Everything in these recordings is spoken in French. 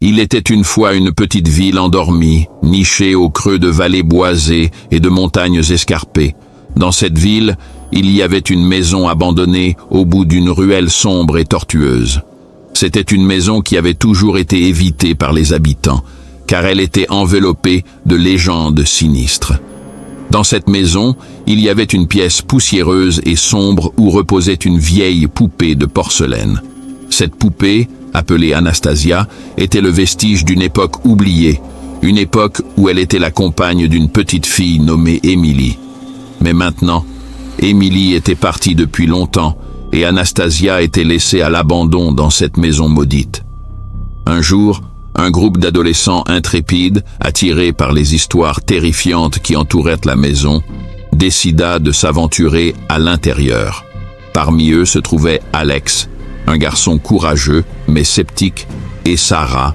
Il était une fois une petite ville endormie, nichée au creux de vallées boisées et de montagnes escarpées. Dans cette ville, il y avait une maison abandonnée au bout d'une ruelle sombre et tortueuse. C'était une maison qui avait toujours été évitée par les habitants, car elle était enveloppée de légendes sinistres. Dans cette maison, il y avait une pièce poussiéreuse et sombre où reposait une vieille poupée de porcelaine. Cette poupée, appelée Anastasia, était le vestige d'une époque oubliée, une époque où elle était la compagne d'une petite fille nommée Émilie. Mais maintenant, Émilie était partie depuis longtemps et Anastasia était laissée à l'abandon dans cette maison maudite. Un jour, un groupe d'adolescents intrépides, attirés par les histoires terrifiantes qui entouraient la maison, décida de s'aventurer à l'intérieur. Parmi eux se trouvait Alex, un garçon courageux mais sceptique, et Sarah,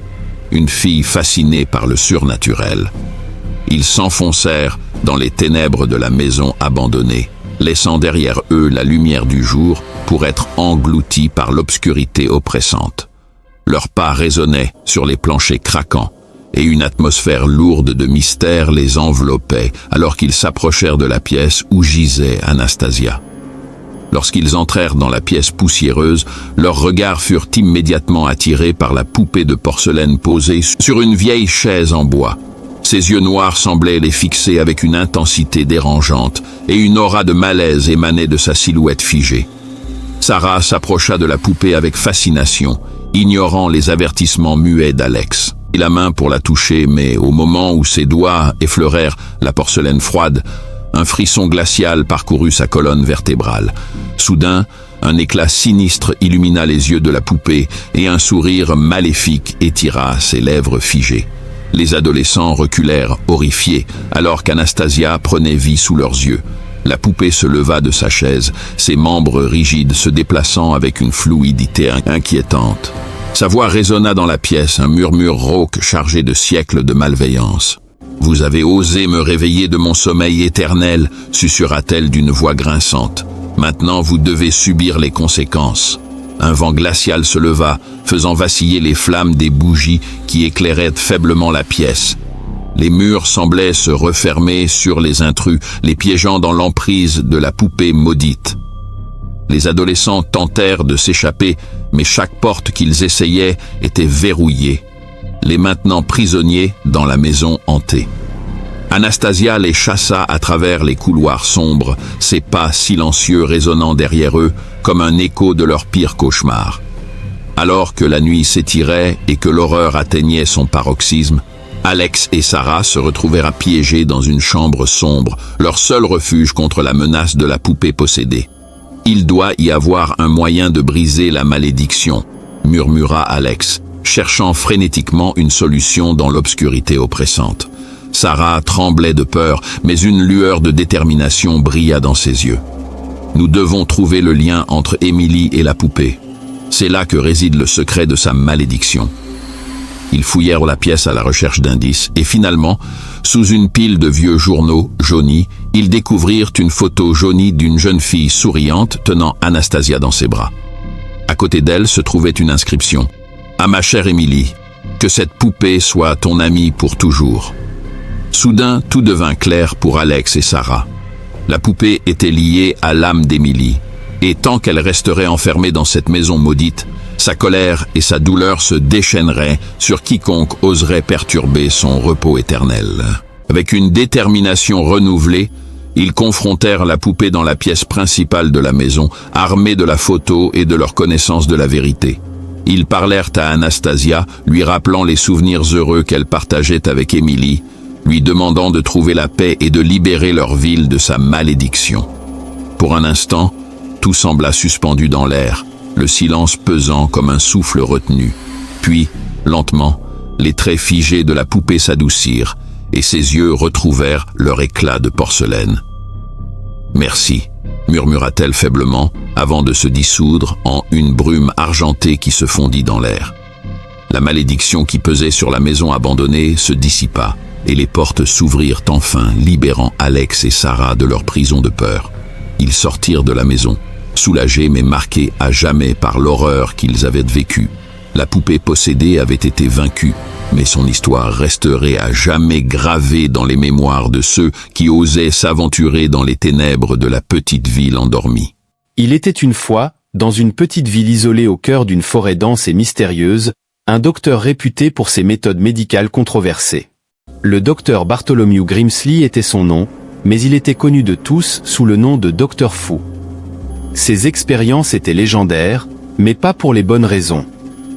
une fille fascinée par le surnaturel. Ils s'enfoncèrent dans les ténèbres de la maison abandonnée, laissant derrière eux la lumière du jour pour être engloutis par l'obscurité oppressante. Leurs pas résonnaient sur les planchers craquants, et une atmosphère lourde de mystère les enveloppait alors qu'ils s'approchèrent de la pièce où gisait Anastasia. Lorsqu'ils entrèrent dans la pièce poussiéreuse, leurs regards furent immédiatement attirés par la poupée de porcelaine posée sur une vieille chaise en bois. Ses yeux noirs semblaient les fixer avec une intensité dérangeante, et une aura de malaise émanait de sa silhouette figée. Sarah s'approcha de la poupée avec fascination, ignorant les avertissements muets d'Alex. Il la main pour la toucher, mais au moment où ses doigts effleurèrent la porcelaine froide, un frisson glacial parcourut sa colonne vertébrale. Soudain, un éclat sinistre illumina les yeux de la poupée et un sourire maléfique étira ses lèvres figées. Les adolescents reculèrent, horrifiés, alors qu'Anastasia prenait vie sous leurs yeux. La poupée se leva de sa chaise, ses membres rigides se déplaçant avec une fluidité inquiétante. Sa voix résonna dans la pièce, un murmure rauque chargé de siècles de malveillance. « Vous avez osé me réveiller de mon sommeil éternel », susurra-t-elle d'une voix grinçante. « Maintenant, vous devez subir les conséquences. » Un vent glacial se leva, faisant vaciller les flammes des bougies qui éclairaient faiblement la pièce. Les murs semblaient se refermer sur les intrus, les piégeant dans l'emprise de la poupée maudite. Les adolescents tentèrent de s'échapper, mais chaque porte qu'ils essayaient était verrouillée, les maintenant prisonniers dans la maison hantée. Anastasia les chassa à travers les couloirs sombres, ses pas silencieux résonnant derrière eux comme un écho de leur pire cauchemar. Alors que la nuit s'étirait et que l'horreur atteignait son paroxysme, Alex et Sarah se retrouvèrent piégés dans une chambre sombre, leur seul refuge contre la menace de la poupée possédée. « Il doit y avoir un moyen de briser la malédiction », murmura Alex, cherchant frénétiquement une solution dans l'obscurité oppressante. Sarah tremblait de peur, mais une lueur de détermination brilla dans ses yeux. « Nous devons trouver le lien entre Émilie et la poupée. C'est là que réside le secret de sa malédiction. » Ils fouillèrent la pièce à la recherche d'indices et finalement, sous une pile de vieux journaux jaunis, ils découvrirent une photo jaunie d'une jeune fille souriante tenant Anastasia dans ses bras. À côté d'elle se trouvait une inscription. « À ma chère Émilie, que cette poupée soit ton amie pour toujours. » Soudain, tout devint clair pour Alex et Sarah. La poupée était liée à l'âme d'Émilie, et tant qu'elle resterait enfermée dans cette maison maudite, sa colère et sa douleur se déchaîneraient sur quiconque oserait perturber son repos éternel. Avec une détermination renouvelée, ils confrontèrent la poupée dans la pièce principale de la maison, armés de la photo et de leur connaissance de la vérité. Ils parlèrent à Anastasia, lui rappelant les souvenirs heureux qu'elle partageait avec Émilie, lui demandant de trouver la paix et de libérer leur ville de sa malédiction. Pour un instant, tout sembla suspendu dans l'air, le silence pesant comme un souffle retenu. Puis, lentement, les traits figés de la poupée s'adoucirent, et ses yeux retrouvèrent leur éclat de porcelaine. « Merci », murmura-t-elle faiblement, avant de se dissoudre en une brume argentée qui se fondit dans l'air. La malédiction qui pesait sur la maison abandonnée se dissipa, et les portes s'ouvrirent enfin, libérant Alex et Sarah de leur prison de peur. Ils sortirent de la maison, soulagés mais marqués à jamais par l'horreur qu'ils avaient vécue. La poupée possédée avait été vaincue, mais son histoire resterait à jamais gravée dans les mémoires de ceux qui osaient s'aventurer dans les ténèbres de la petite ville endormie. Il était une fois, dans une petite ville isolée au cœur d'une forêt dense et mystérieuse, un docteur réputé pour ses méthodes médicales controversées. Le docteur Bartholomew Grimsley était son nom, mais il était connu de tous sous le nom de Docteur Fou. Ses expériences étaient légendaires, mais pas pour les bonnes raisons.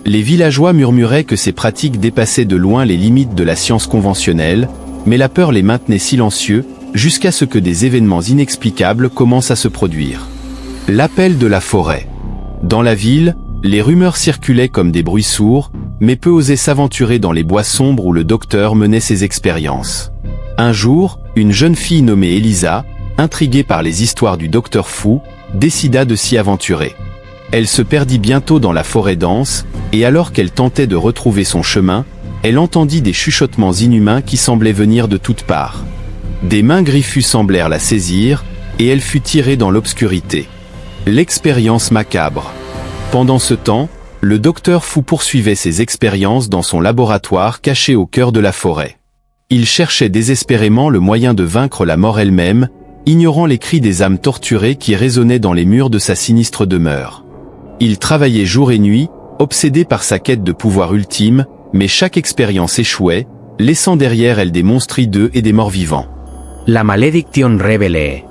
Les villageois murmuraient que ses pratiques dépassaient de loin les limites de la science conventionnelle, mais la peur les maintenait silencieux, jusqu'à ce que des événements inexplicables commencent à se produire. L'appel de la forêt. Dans la ville, les rumeurs circulaient comme des bruits sourds, mais peu osaient s'aventurer dans les bois sombres où le docteur menait ses expériences. Un jour, une jeune fille nommée Elisa, intriguée par les histoires du docteur Fou, décida de s'y aventurer. Elle se perdit bientôt dans la forêt dense, et alors qu'elle tentait de retrouver son chemin, elle entendit des chuchotements inhumains qui semblaient venir de toutes parts. Des mains griffues semblèrent la saisir, et elle fut tirée dans l'obscurité. L'expérience macabre. Pendant ce temps, le docteur Fou poursuivait ses expériences dans son laboratoire caché au cœur de la forêt. Il cherchait désespérément le moyen de vaincre la mort elle-même, ignorant les cris des âmes torturées qui résonnaient dans les murs de sa sinistre demeure. Il travaillait jour et nuit, obsédé par sa quête de pouvoir ultime, mais chaque expérience échouait, laissant derrière elle des monstres hideux et des morts vivants. La malédiction révélée.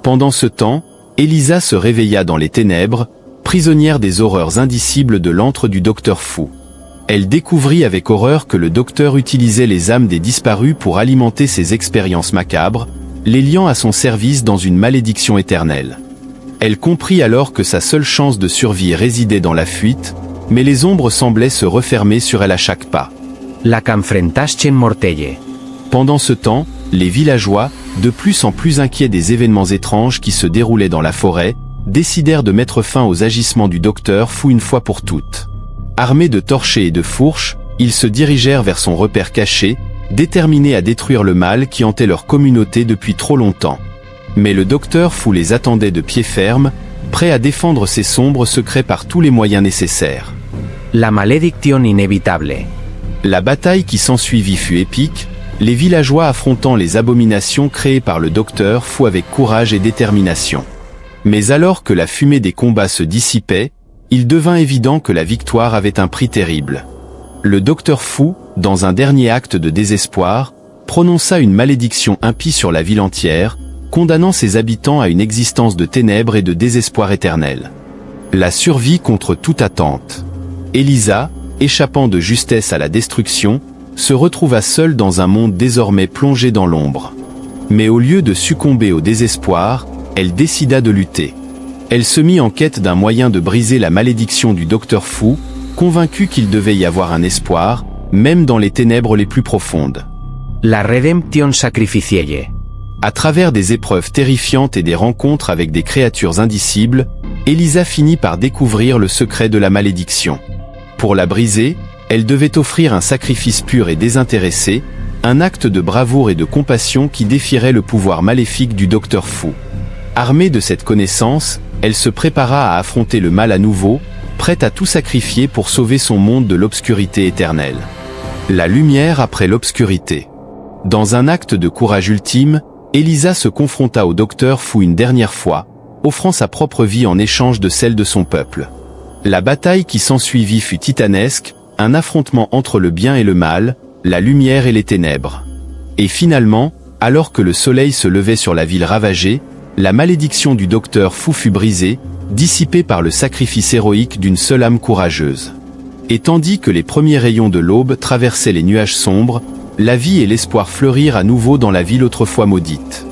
Pendant ce temps, Elisa se réveilla dans les ténèbres, prisonnière des horreurs indicibles de l'antre du docteur Fou. Elle découvrit avec horreur que le docteur utilisait les âmes des disparus pour alimenter ses expériences macabres, les liant à son service dans une malédiction éternelle. Elle comprit alors que sa seule chance de survie résidait dans la fuite, mais les ombres semblaient se refermer sur elle à chaque pas. La qu'enfrentaste mortelle. Pendant ce temps, les villageois, de plus en plus inquiets des événements étranges qui se déroulaient dans la forêt, décidèrent de mettre fin aux agissements du docteur Fou une fois pour toutes. Armés de torchets et de fourches, ils se dirigèrent vers son repère caché, déterminés à détruire le mal qui hantait leur communauté depuis trop longtemps. Mais le docteur Fou les attendait de pied ferme, prêt à défendre ses sombres secrets par tous les moyens nécessaires. La malédiction inévitable. La bataille qui s'ensuivit fut épique, les villageois affrontant les abominations créées par le docteur Fou avec courage et détermination. Mais alors que la fumée des combats se dissipait, il devint évident que la victoire avait un prix terrible. Le docteur Fou, dans un dernier acte de désespoir, prononça une malédiction impie sur la ville entière, condamnant ses habitants à une existence de ténèbres et de désespoir éternel. La survie contre toute attente. Elisa, échappant de justesse à la destruction, se retrouva seule dans un monde désormais plongé dans l'ombre. Mais au lieu de succomber au désespoir, elle décida de lutter. Elle se mit en quête d'un moyen de briser la malédiction du docteur Fou, convaincue qu'il devait y avoir un espoir, même dans les ténèbres les plus profondes. La redemption sacrificielle. À travers des épreuves terrifiantes et des rencontres avec des créatures indicibles, Elisa finit par découvrir le secret de la malédiction. Pour la briser, elle devait offrir un sacrifice pur et désintéressé, un acte de bravoure et de compassion qui défierait le pouvoir maléfique du docteur Fou. Armée de cette connaissance, elle se prépara à affronter le mal à nouveau, prête à tout sacrifier pour sauver son monde de l'obscurité éternelle. La lumière après l'obscurité. Dans un acte de courage ultime, Elisa se confronta au docteur Fou une dernière fois, offrant sa propre vie en échange de celle de son peuple. La bataille qui s'ensuivit fut titanesque, un affrontement entre le bien et le mal, la lumière et les ténèbres. Et finalement, alors que le soleil se levait sur la ville ravagée, la malédiction du docteur Fou fut brisée, dissipée par le sacrifice héroïque d'une seule âme courageuse. Et tandis que les premiers rayons de l'aube traversaient les nuages sombres, la vie et l'espoir fleurirent à nouveau dans la ville autrefois maudite.